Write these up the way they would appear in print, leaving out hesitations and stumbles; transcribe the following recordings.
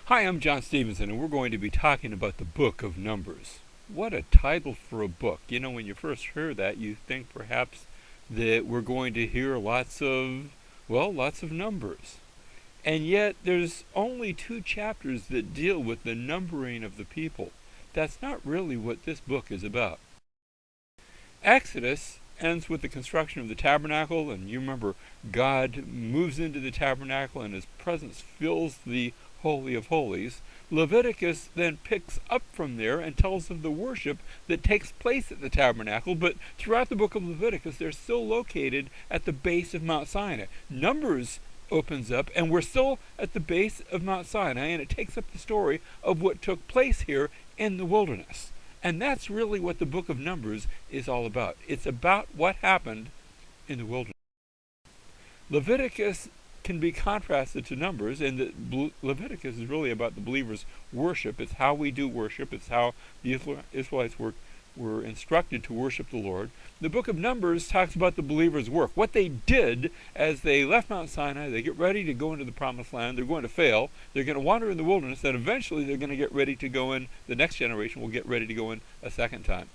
Hi, I'm John Stevenson, and we're going to be talking about the Book of Numbers. What a title for a book. You know, when you first hear that, you think perhaps that we're going to hear lots of numbers. And yet, there's only 2 chapters that deal with the numbering of the people. That's not really what this book is about. Exodus ends with the construction of the tabernacle, and you remember God moves into the tabernacle and his presence fills the Holy of Holies. Leviticus then picks up from there and tells of the worship that takes place at the tabernacle, but throughout the book of Leviticus they're still located at the base of Mount Sinai. Numbers opens up and we're still at the base of Mount Sinai, and it takes up the story of what took place here in the wilderness. And that's really what the book of Numbers is all about. It's about what happened in the wilderness. Leviticus can be contrasted to Numbers, and that Leviticus is really about the believer's worship. It's how we do worship. It's how the Israelites were instructed to worship the Lord. The book of Numbers talks about the believer's work, what they did as they left Mount Sinai. They get ready to go into the promised land. They're going to fail. They're going to wander in the wilderness, and eventually they're going to get ready to go in. The next generation will get ready to go in a second time.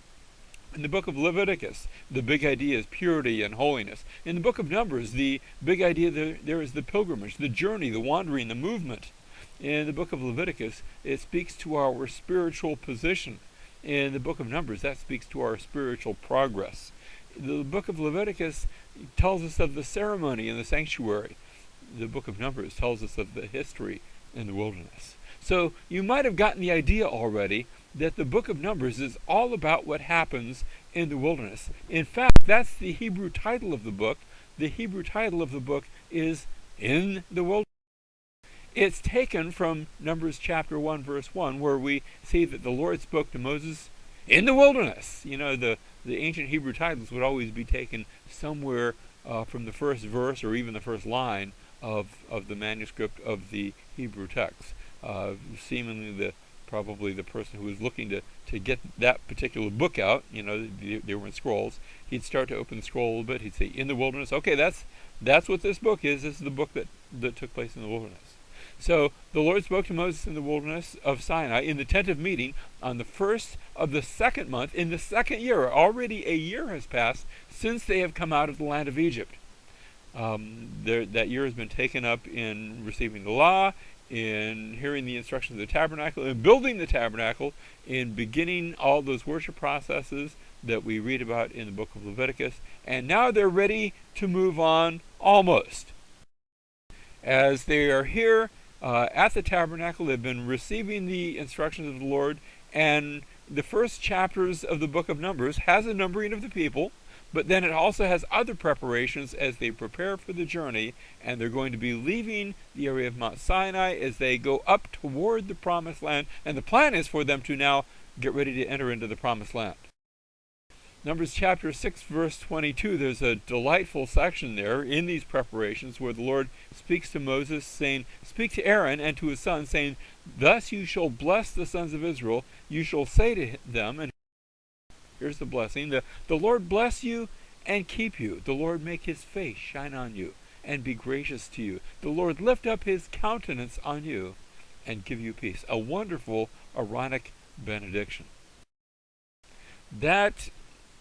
In the book of Leviticus, the big idea is purity and holiness. In the book of Numbers, the big idea there is the pilgrimage, the journey, the wandering, the movement. In the book of Leviticus, it speaks to our spiritual position. In the book of Numbers, that speaks to our spiritual progress. The book of Leviticus tells us of the ceremony in the sanctuary. The book of Numbers tells us of the history in the wilderness. So you might have gotten the idea already that the book of Numbers is all about what happens in the wilderness. In fact, that's the Hebrew title of the book. The Hebrew title of the book is In the Wilderness. It's taken from Numbers chapter 1, verse 1, where we see that the Lord spoke to Moses in the wilderness. You know, the ancient Hebrew titles would always be taken somewhere from the first verse or even the first line of the manuscript of the Hebrew text. Seemingly probably the person who was looking to get that particular book out, you know, they were in scrolls, he'd start to open the scroll a little bit, he'd say, in the wilderness. Okay, that's what this book is. This is the book that took place in the wilderness. So the Lord spoke to Moses in the wilderness of Sinai in the tent of meeting on the first of the second month in the second year. Already a year has passed since they have come out of the land of Egypt. That year has been taken up in receiving the law, in hearing the instructions of the tabernacle, in building the tabernacle, in beginning all those worship processes that we read about in the book of Leviticus. And now they're ready to move on, almost. As they are here at the tabernacle, they've been receiving the instructions of the Lord, and the first chapters of the book of Numbers has a numbering of the people, but then it also has other preparations as they prepare for the journey, and they're going to be leaving the area of Mount Sinai as they go up toward the promised land, and the plan is for them to now get ready to enter into the promised land. Numbers chapter 6, verse 22, there's a delightful section there in these preparations where the Lord speaks to Moses, saying, speak to Aaron and to his sons, saying, thus you shall bless the sons of Israel. You shall say to them, and here's the blessing, the Lord bless you and keep you. The Lord make his face shine on you and be gracious to you. The Lord lift up his countenance on you and give you peace. A wonderful Aaronic benediction. That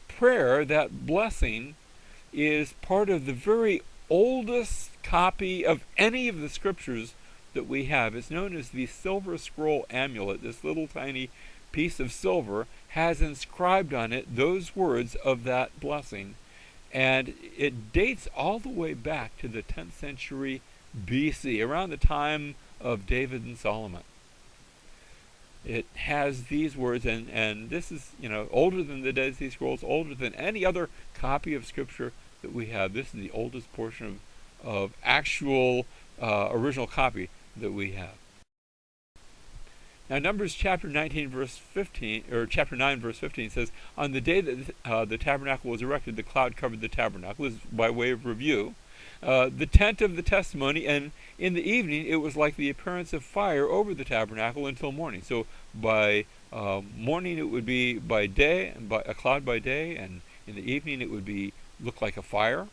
prayer, that blessing, is part of the very oldest copy of any of the scriptures that we have. It's known as the Silver Scroll Amulet. This little tiny piece of silver has inscribed on it those words of that blessing, and it dates all the way back to the 10th century BC, around the time of David and Solomon. It has these words, and this is, you know, older than the Dead Sea Scrolls, older than any other copy of Scripture that we have. This is the oldest portion of actual original copy that we have. Now, Numbers chapter 19, verse 15, or chapter 9, verse 15 says, on the day that the tabernacle was erected, the cloud covered the tabernacle. This is by way of review. The tent of the testimony, and in the evening it was like the appearance of fire over the tabernacle until morning. So by morning it would be by day, and by a cloud by day, and in the evening it would look like a fire.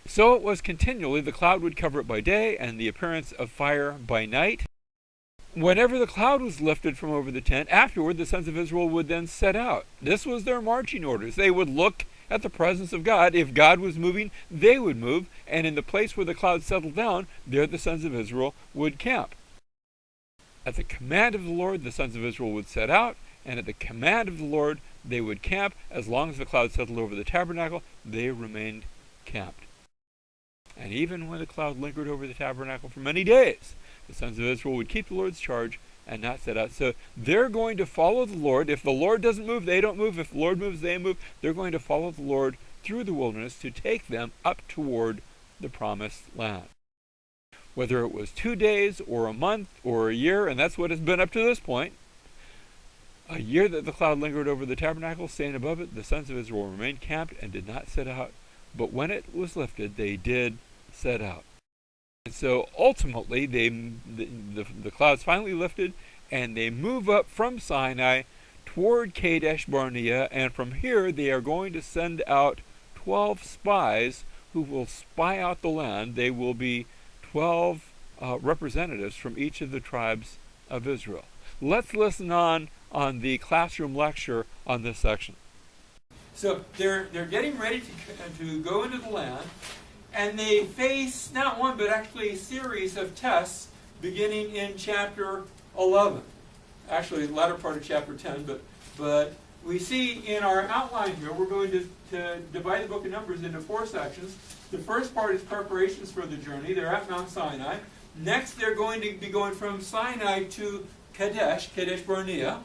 So it was continually. The cloud would cover it by day, and the appearance of fire by night. whenever the cloud was lifted from over the tent, afterward the sons of Israel would then set out. This was their marching orders. They would look at the presence of God. If God was moving, they would move, and in the place where the cloud settled down, there the sons of Israel would camp. At the command of the Lord, the sons of Israel would set out, and at the command of the Lord, they would camp. As long as the cloud settled over the tabernacle, they remained camped. And even when the cloud lingered over the tabernacle for many days, the sons of Israel would keep the Lord's charge and not set out. So they're going to follow the Lord. If the Lord doesn't move, they don't move. If the Lord moves, they move. They're going to follow the Lord through the wilderness to take them up toward the promised land. Whether it was 2 days or a month or a year, and that's what it's been up to this point, a year that the cloud lingered over the tabernacle, staying above it, the sons of Israel remained camped and did not set out. But when it was lifted, they did set out. And so ultimately, the clouds finally lifted, and they move up from Sinai toward Kadesh Barnea, and from here they are going to send out 12 spies who will spy out the land. They will be 12 representatives from each of the tribes of Israel. Let's listen on the classroom lecture on this section. So they're getting ready to go into the land, and they face not one but actually a series of tests beginning in chapter 11. Actually, the latter part of chapter 10, but we see in our outline here, we're going to divide the book of Numbers into 4 sections. The first part is preparations for the journey. They're at Mount Sinai. Next, they're going to be going from Sinai to Kadesh Barnea.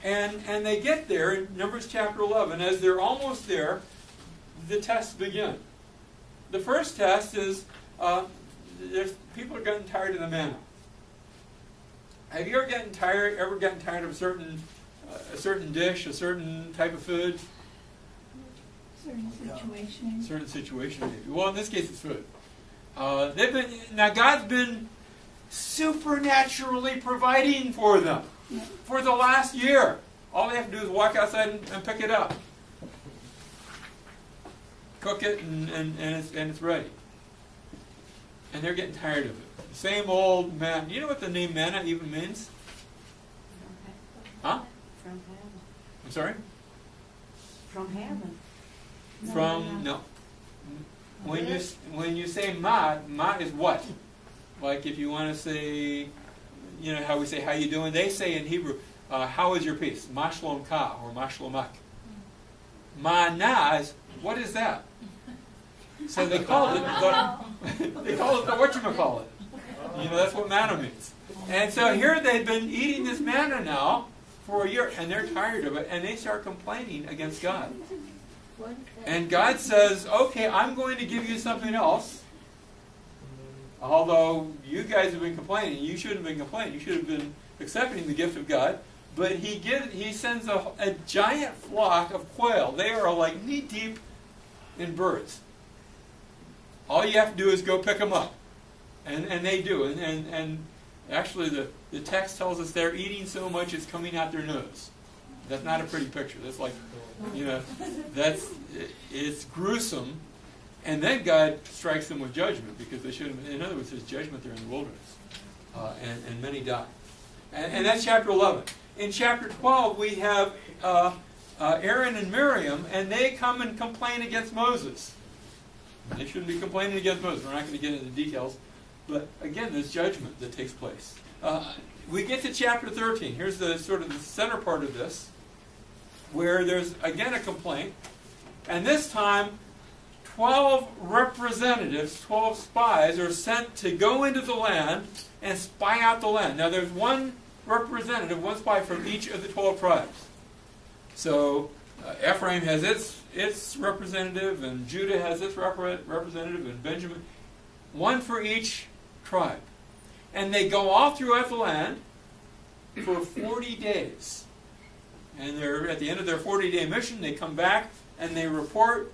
And they get there in Numbers chapter 11. As they're almost there, the tests begin. The first test is people are getting tired of the manna. Have you ever gotten tired of a certain dish, a certain type of food? Certain situation. Maybe. Well, in this case, it's food. God's been supernaturally providing for them for the last year. All they have to do is walk outside and pick it up, cook it, and it's ready. And they're getting tired of it. The same old manna. You know what the name manna even means? Huh? From heaven. I'm sorry? From heaven. No. When you say ma is what? Like if you want to say, you know how we say how you doing? They say in Hebrew, how is your peace? Ma shlom ka or ma shlomak. Manna is, what is that? So they call it the whatchamacallit. You know, that's what manna means. And so here they've been eating this manna now for a year, and they're tired of it, and they start complaining against God. And God says, okay, I'm going to give you something else. Although you guys have been complaining, you shouldn't have been complaining. You should have been accepting the gift of God. But he sends a giant flock of quail. They are like knee-deep in birds. All you have to do is go pick them up. And they do. And actually the text tells us they're eating so much it's coming out their nose. That's not a pretty picture. That's like, you know, it's gruesome. And then God strikes them with judgment because they should have, in other words, there's judgment there in the wilderness. And many die. And that's chapter 11. In chapter 12, we have Aaron and Miriam, and they come and complain against Moses. They shouldn't be complaining against Moses. We're not going to get into the details. But again, there's judgment that takes place. We get to chapter 13. Here's the sort of the center part of this, where there's again a complaint. And this time, 12 representatives, 12 spies are sent to go into the land and spy out the land. Now there's one representative, one spy from each of the 12 tribes. So Ephraim has its representative, and Judah has its representative, and Benjamin. One for each tribe. And they go all throughout the land for 40 days. And they're at the end of their 40-day mission, they come back and they report.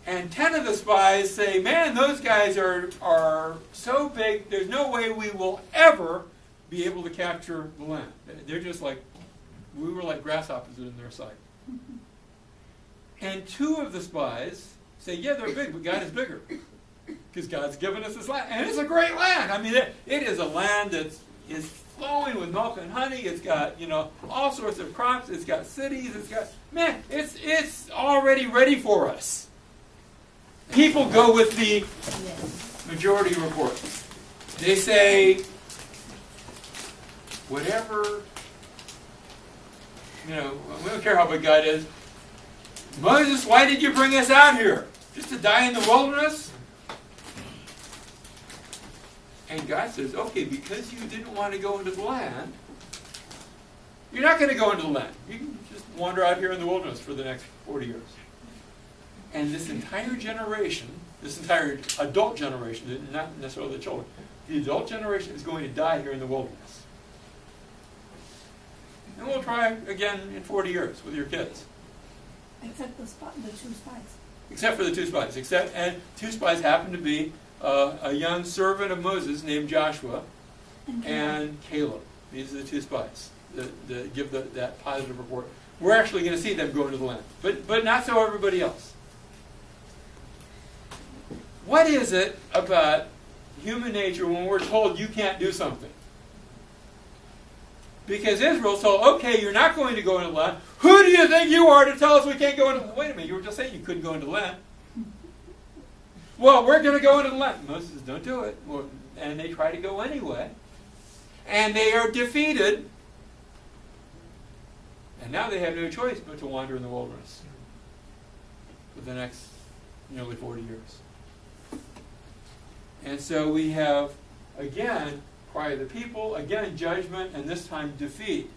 And 10 of the spies say, man, those guys are so big, there's no way we will ever be able to capture the land. They're just like, we were like grasshoppers in their sight. And 2 of the spies say, yeah, they're big, but God is bigger. Because God's given us this land. And it's a great land. I mean, it is a land that is full with milk and honey. It's got, all sorts of crops. It's got cities. It's already ready for us. People go with the majority report. They say, whatever, we don't care how big God is. Moses, why did you bring us out here? Just to die in the wilderness? And God says, okay, because you didn't want to go into the land, you're not going to go into the land. You can just wander out here in the wilderness for the next 40 years. And this entire generation, this entire adult generation, not necessarily the children, the adult generation is going to die here in the wilderness. And we'll try again in 40 years with your kids. Except the 2 spies. Except for the 2 spies. And 2 spies happen to be a young servant of Moses named Joshua and Caleb. These are the 2 spies that give that positive report. We're actually going to see them go into the land. But not so everybody else. What is it about human nature when we're told you can't do something? Because Israel's told, okay, you're not going to go into the land. Who do you think you are to tell us we can't go into the land? Wait a minute, you were just saying you couldn't go into the land. Well, we're going to go into the land. Moses says, don't do it. Well, and they try to go anyway. And they are defeated. And now they have no choice but to wander in the wilderness for the next nearly 40 years. And so we have, again, cry of the people, again, judgment, and this time defeat.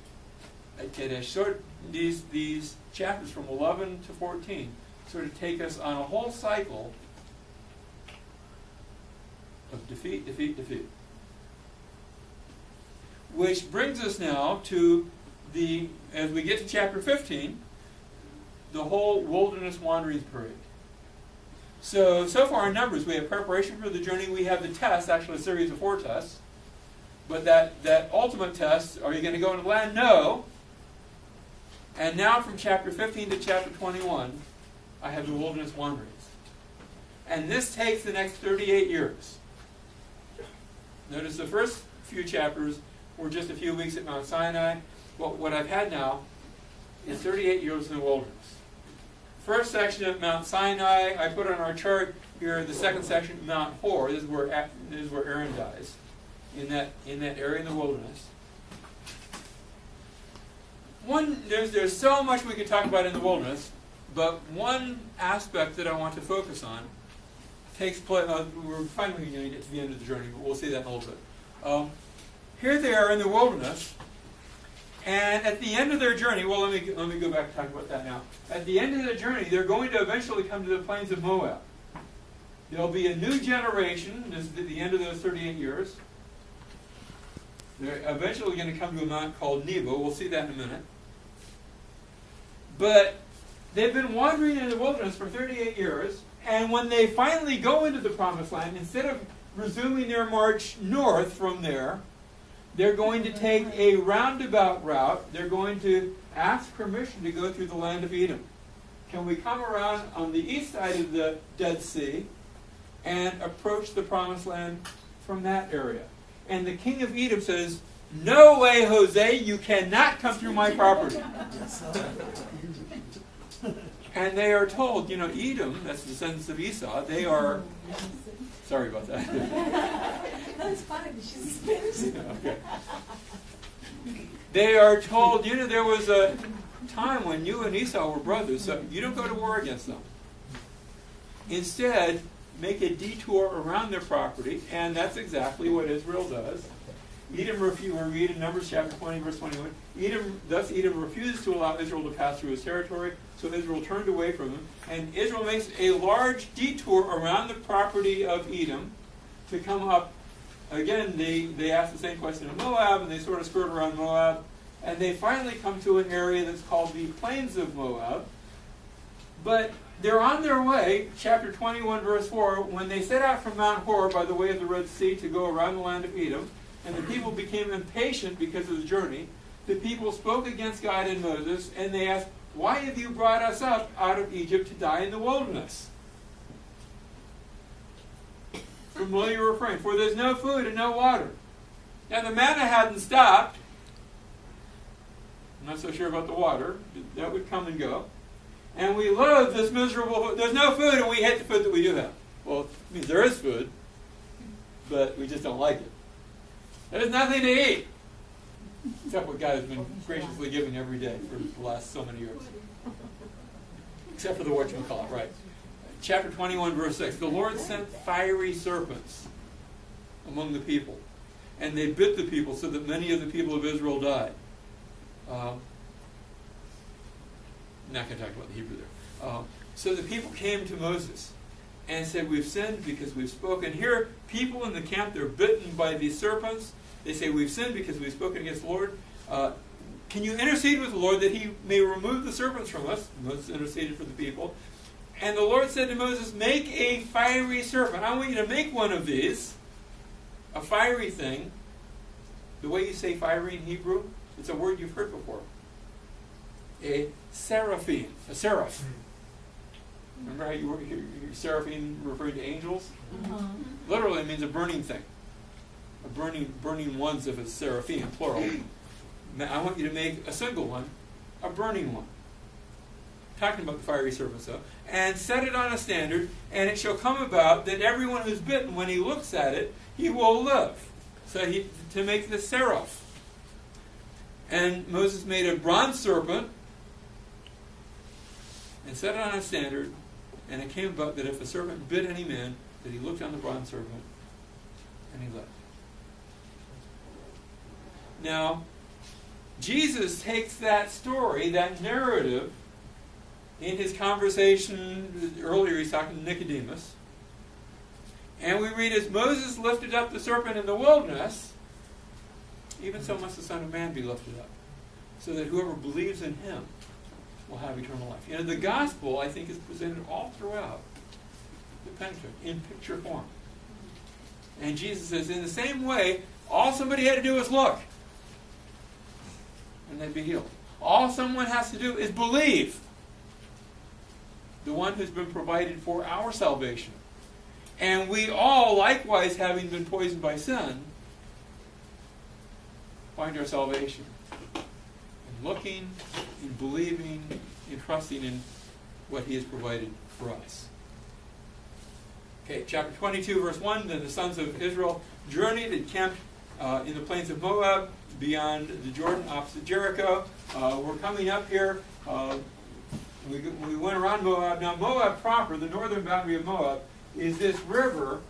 These chapters from 11 to 14 sort of take us on a whole cycle of defeat, defeat, defeat. Which brings us now to as we get to chapter 15, the whole wilderness wandering period. So far in Numbers, we have preparation for the journey. We have the test, actually a series of 4 tests. But that ultimate test, are you going to go into the land? No. And now from chapter 15 to chapter 21, I have the wilderness wanderings. And this takes the next 38 years. Notice the first few chapters were just a few weeks at Mount Sinai. What I've had now is 38 years in the wilderness. First section at Mount Sinai, I put on our chart here the second section, Mount Hor. This is where Aaron dies, in that area in the wilderness. There's so much we could talk about in the wilderness, but one aspect that I want to focus on takes place. We're finally going to get to the end of the journey, but we'll see that in a little bit. Here they are in the wilderness, and at the end of their journey, well, let me go back and talk about that now. At the end of their journey, they're going to eventually come to the plains of Moab. There'll be a new generation. This is at the end of those 38 years. They're eventually going to come to a mountain called Nebo. We'll see that in a minute. But they've been wandering in the wilderness for 38 years, and when they finally go into the Promised Land, instead of resuming their march north from there, they're going to take a roundabout route. They're going to ask permission to go through the land of Edom. Can we come around on the east side of the Dead Sea and approach the Promised Land from that area? And the king of Edom says, no way, Jose, you cannot come through my property. And they are told, Edom, that's the descendants of Esau, they are... Sorry about that. That's fine. She's Spanish. Okay. They are told, there was a time when you and Esau were brothers, so you don't go to war against them. Instead, make a detour around their property, and that's exactly what Israel does. We read in Numbers chapter 20, verse 21, Edom refused to allow Israel to pass through his territory, so Israel turned away from him, and Israel makes a large detour around the property of Edom to come up. Again, they ask the same question of Moab, and they sort of skirt around Moab, and they finally come to an area that's called the Plains of Moab. But they're on their way, chapter 21, verse 4, when they set out from Mount Hor by the way of the Red Sea to go around the land of Edom, and the people became impatient because of the journey. The people spoke against God and Moses, and they asked, why have you brought us up out of Egypt to die in the wilderness? Familiar refrain, for there's no food and no water. Now the manna hadn't stopped, I'm not so sure about the water. That would come and go. And we loathe this miserable, there's no food, and we hate the food that we do have. Well, it means there is food, but we just don't like it. There's nothing to eat, except what God has been graciously giving every day for the last so many years. Except for the whatchamacallit, right. Chapter 21, verse 6. The Lord sent fiery serpents among the people, and they bit the people so that many of the people of Israel died. I'm not going to talk about the Hebrew there. So the people came to Moses and said, we've sinned because we've spoken. Here, people in the camp, they're bitten by these serpents. They say, we've sinned because we've spoken against the Lord. Can you intercede with the Lord that he may remove the serpents from us? Moses interceded for the people. And the Lord said to Moses, make a fiery serpent. I want you to make one of these, a fiery thing. The way you say fiery in Hebrew, it's a word you've heard before. A seraphim, a seraph. Remember how you were seraphim referring to angels? Uh-huh. Literally, it means a burning thing. A burning ones if it's seraphim, plural. I want you to make a single one, a burning one. Talking about the fiery serpent, so. And set it on a standard, and it shall come about that everyone who's bitten, when he looks at it, he will live. So to make the seraph. And Moses made a bronze serpent and set it on a standard, and it came about that if the serpent bit any man, that he looked on the bronze serpent and he lived. Now, Jesus takes that story, that narrative, in his conversation earlier, he's talking to Nicodemus. And we read, as Moses lifted up the serpent in the wilderness, even so must the Son of Man be lifted up, so that whoever believes in him will have eternal life. You know, the gospel, I think, is presented all throughout the Pentateuch in picture form. And Jesus says, in the same way, all somebody had to do was look, and they'd be healed. All someone has to do is believe the one who's been provided for our salvation. And we all, likewise, having been poisoned by sin, find our salvation in looking, in believing, in trusting in what he has provided for us. Okay, chapter 22, verse 1, then the sons of Israel journeyed and camped in the plains of Moab, beyond the Jordan, opposite Jericho. We're coming up here. We went around Moab. Now, Moab proper, the northern boundary of Moab, is this river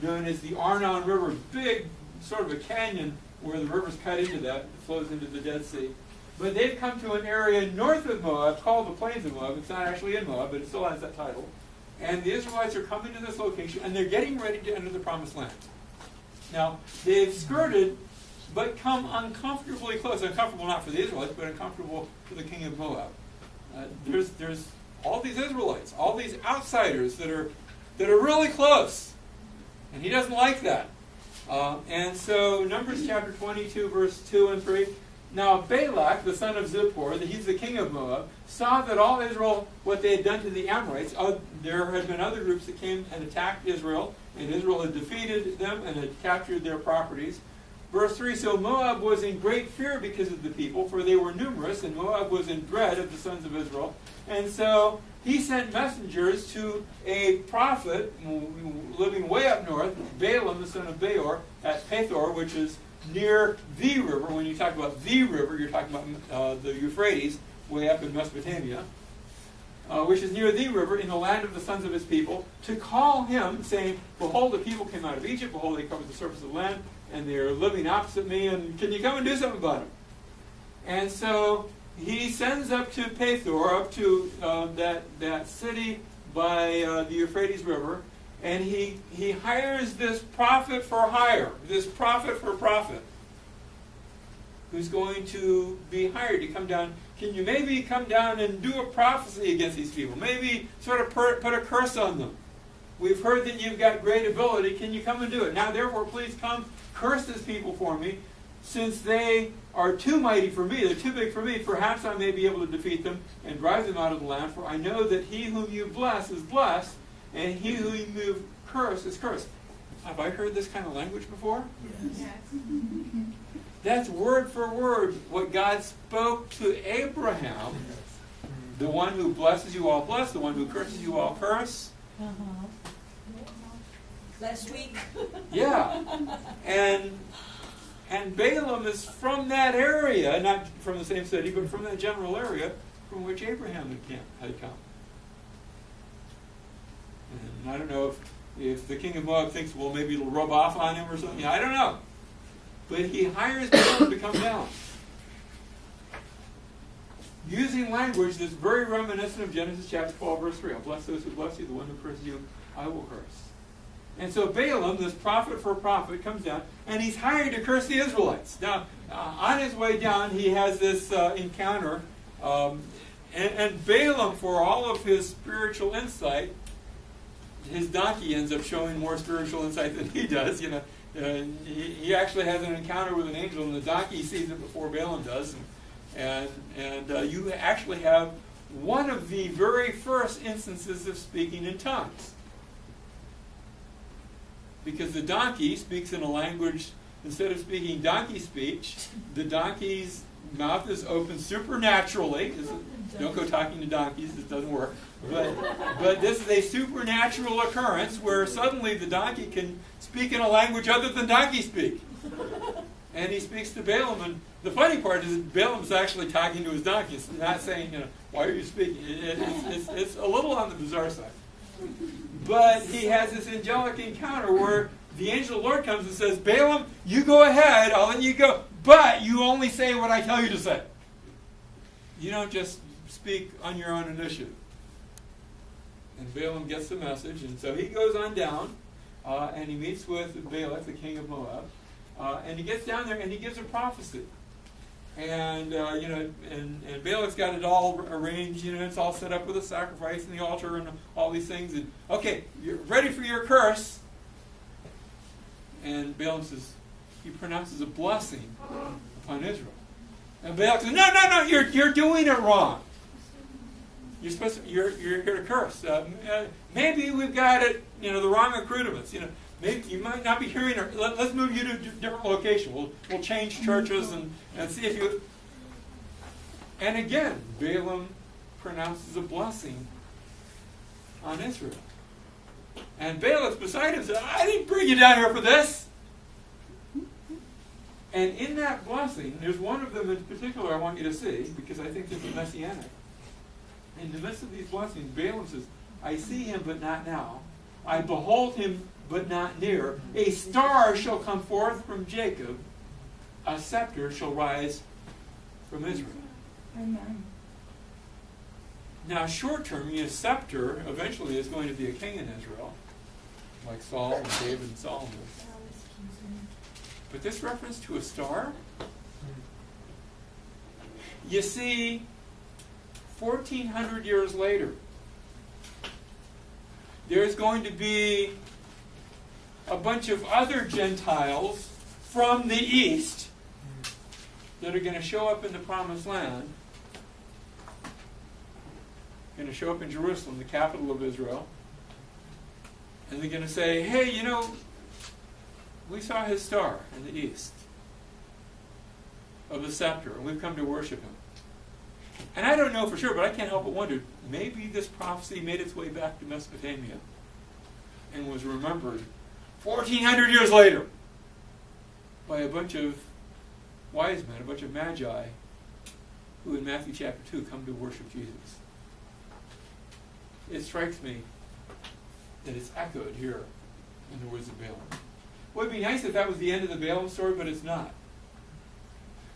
known as the Arnon River. Big, sort of a canyon where the river's cut into that. It flows into the Dead Sea. But they've come to an area north of Moab called the Plains of Moab. It's not actually in Moab, but it still has that title. And the Israelites are coming to this location, and they're getting ready to enter the Promised Land. Now, they've skirted, but come uncomfortably close. Uncomfortable not for the Israelites, but uncomfortable for the king of Moab. There's all these Israelites, all these outsiders that are really close, and he doesn't like that. And so Numbers chapter 22, verse 2 and 3. Now Balak, the son of Zippor, he's the king of Moab, saw that all Israel, what they had done to the Amorites, there had been other groups that came and attacked Israel, and Israel had defeated them and had captured their properties. Verse 3, so Moab was in great fear because of the people, for they were numerous, and Moab was in dread of the sons of Israel. And so he sent messengers to a prophet living way up north, Balaam, the son of Beor, at Pethor, which is near the river. When you talk about the river, you're talking about the Euphrates, way up in Mesopotamia, which is near the river in the land of the sons of his people, to call him, saying, behold, the people came out of Egypt, behold, they covered the surface of the land, and they're living opposite me, and can you come and do something about it? And so he sends up to Pethor, up to that city by the Euphrates River, and he hires this prophet for hire, this prophet for profit, who's going to be hired to come down. Can you maybe come down and do a prophecy against these people? Maybe sort of put a curse on them. We've heard that you've got great ability. Can you come and do it? Now, therefore, please come curse this people for me. Since they are too mighty for me, they're too big for me, perhaps I may be able to defeat them and drive them out of the land. For I know that he whom you bless is blessed, and he whom you curse is cursed. Have I heard this kind of language before? Yes. That's word for word what God spoke to Abraham. The one who blesses you all bless, the one who curses you all curse. Last week. Yeah. And Balaam is from that area, not from the same city, but from that general area from which Abraham had come. And I don't know if the king of Moab thinks, well, maybe it'll rub off on him or something. I don't know. But he hires Balaam to come down, using language that's very reminiscent of Genesis chapter 12, verse 3. I'll bless those who bless you, the one who curses you, I will curse. And so Balaam, this prophet for prophet, comes down, and he's hired to curse the Israelites. Now, on his way down, he has this encounter, and Balaam, for all of his spiritual insight, his donkey ends up showing more spiritual insight than he does. He actually has an encounter with an angel, and the donkey sees it before Balaam does. And you actually have one of the very first instances of speaking in tongues. Because the donkey speaks in a language, instead of speaking donkey speech, the donkey's mouth is open supernaturally. Don't go talking to donkeys, it doesn't work. But this is a supernatural occurrence where suddenly the donkey can speak in a language other than donkey speak. And he speaks to Balaam, and the funny part is that Balaam's actually talking to his donkey. It's not saying, why are you speaking? It's a little on the bizarre side. But he has this angelic encounter where the angel of the Lord comes and says, Balaam, you go ahead, I'll let you go, but you only say what I tell you to say. You don't just speak on your own initiative. And Balaam gets the message, and so he goes on down, and he meets with Balak, the king of Moab, and he gets down there and he gives a prophecy. And and Balak's got it all arranged. It's all set up with a sacrifice and the altar and all these things. And okay, you're ready for your curse. And Balaam says, he pronounces a blessing upon Israel. And Balak says, no, you're doing it wrong. You're here to curse. Maybe we've got it, the wrong accoutrements. Maybe you might not be hearing. Let's move you to a different location. We'll change churches and see if you. And again, Balaam pronounces a blessing on Israel. And Balak's beside him said, I didn't bring you down here for this. And in that blessing, there's one of them in particular I want you to see, because I think this is messianic. In the midst of these blessings, Balaam says, I see him, but not now. I behold him, but not near. A star shall come forth from Jacob. A scepter shall rise from Israel. Amen. Now, short term, a scepter eventually is going to be a king in Israel, like Saul and David and Solomon. But this reference to a star? You see, 1,400 years later, there's going to be a bunch of other Gentiles from the east that are going to show up in the Promised Land, going to show up in Jerusalem, the capital of Israel, and they're going to say, hey, we saw his star in the east of the scepter, and we've come to worship him. And I don't know for sure, but I can't help but wonder, maybe this prophecy made its way back to Mesopotamia and was remembered 1,400 years later by a bunch of wise men, a bunch of magi, who in Matthew chapter 2 come to worship Jesus. It strikes me that it's echoed here in the words of Balaam. Well, it'd be nice if that was the end of the Balaam story, but it's not.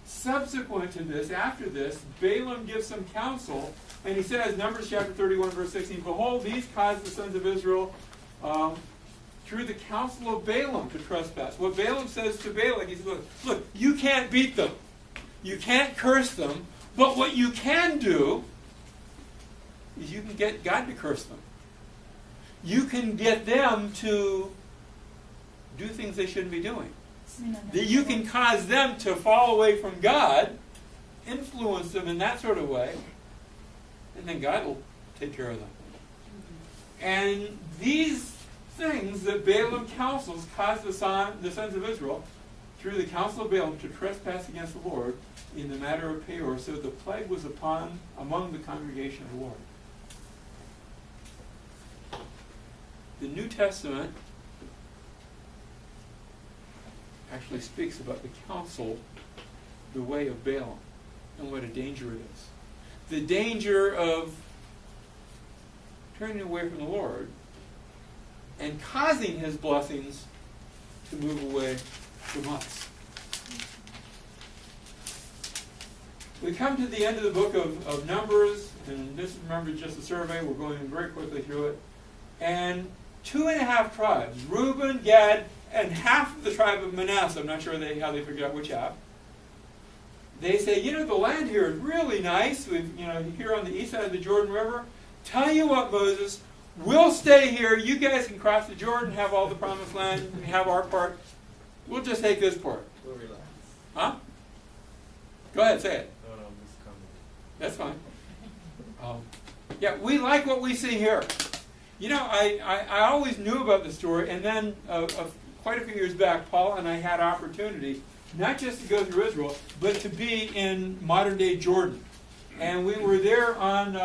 Subsequent to this, after this, Balaam gives some counsel, and he says, Numbers chapter 31, verse 16, Behold, these caused the sons of Israel through the counsel of Balaam to trespass. What Balaam says to Balak, he says, look, you can't beat them. You can't curse them. But what you can do is you can get God to curse them. You can get them to do things they shouldn't be doing. That you can cause them to fall away from God, influence them in that sort of way, and then God will take care of them. And these things that Balaam counsels cause the sons of Israel through the counsel of Balaam to trespass against the Lord in the matter of Peor. So the plague was among the congregation of the Lord. The New Testament actually speaks about the counsel, the way of Balaam, and what a danger it is. The danger of turning away from the Lord and causing his blessings to move away from us. We come to the end of the book of Numbers, and this is, remember, just a survey. We're going very quickly through it. And 2.5 tribes, Reuben, Gad, and half of the tribe of Manasseh, I'm not sure how they figured out which half, they say, the land here is really nice. We've, here on the east side of the Jordan River. Tell you what, Moses, we'll stay here. You guys can cross the Jordan, have all the promised land, and have our part. We'll just take this part. We'll relax. Huh? Go ahead, say it. No, I'm just coming. That's fine. Yeah, we like what we see here. I always knew about the story, and then quite a few years back, Paul and I had opportunity not just to go through Israel, but to be in modern-day Jordan. And we were there on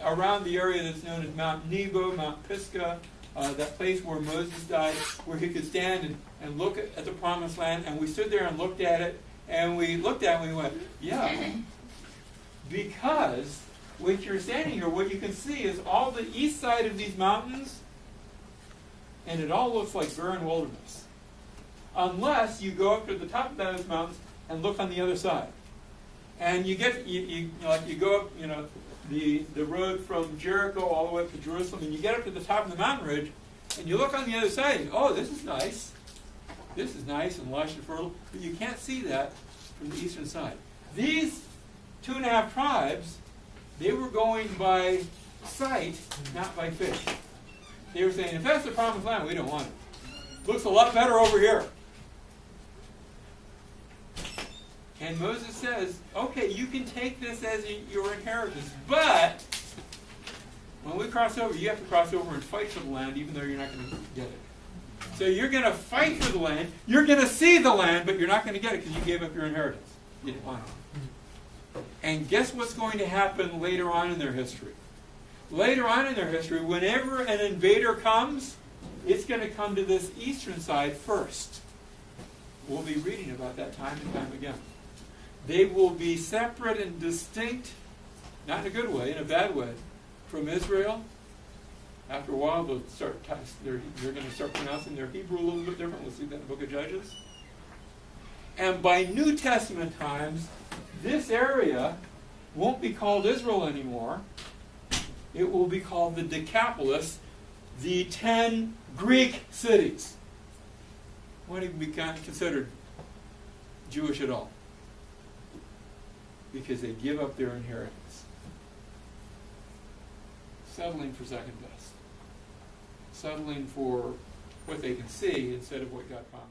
around the area that's known as Mount Nebo, Mount Pisgah, that place where Moses died, where he could stand and look at the promised land. And we stood there and looked at it, and we looked at it and we went, yeah. Because when you're standing here, what you can see is all the east side of these mountains, and it all looks like barren wilderness. Unless you go up to the top of those mountains and look on the other side. And you go up, the road from Jericho all the way up to Jerusalem, and you get up to the top of the mountain ridge, and you look on the other side, and oh, this is nice. This is nice and lush and fertile, but you can't see that from the eastern side. These 2.5 tribes, they were going by sight, not by fish. They were saying, if that's the promised land, we don't want it. Looks a lot better over here. And Moses says, okay, you can take this as your inheritance, but when we cross over, you have to cross over and fight for the land, even though you're not going to get it. So you're going to fight for the land, you're going to see the land, but you're not going to get it because you gave up your inheritance. You didn't want it. And guess what's going to happen later on in their history? Later on in their history, whenever an invader comes, it's going to come to this eastern side first. We'll be reading about that time and time again. They will be separate and distinct, not in a good way, in a bad way, from Israel. After a while, they're going to start pronouncing their Hebrew a little bit different. We'll see that in the book of Judges. And by New Testament times, this area won't be called Israel anymore. It will be called the Decapolis, the 10 Greek cities. Won't even be considered Jewish at all, because they give up their inheritance, settling for second best, settling for what they can see instead of what God promised.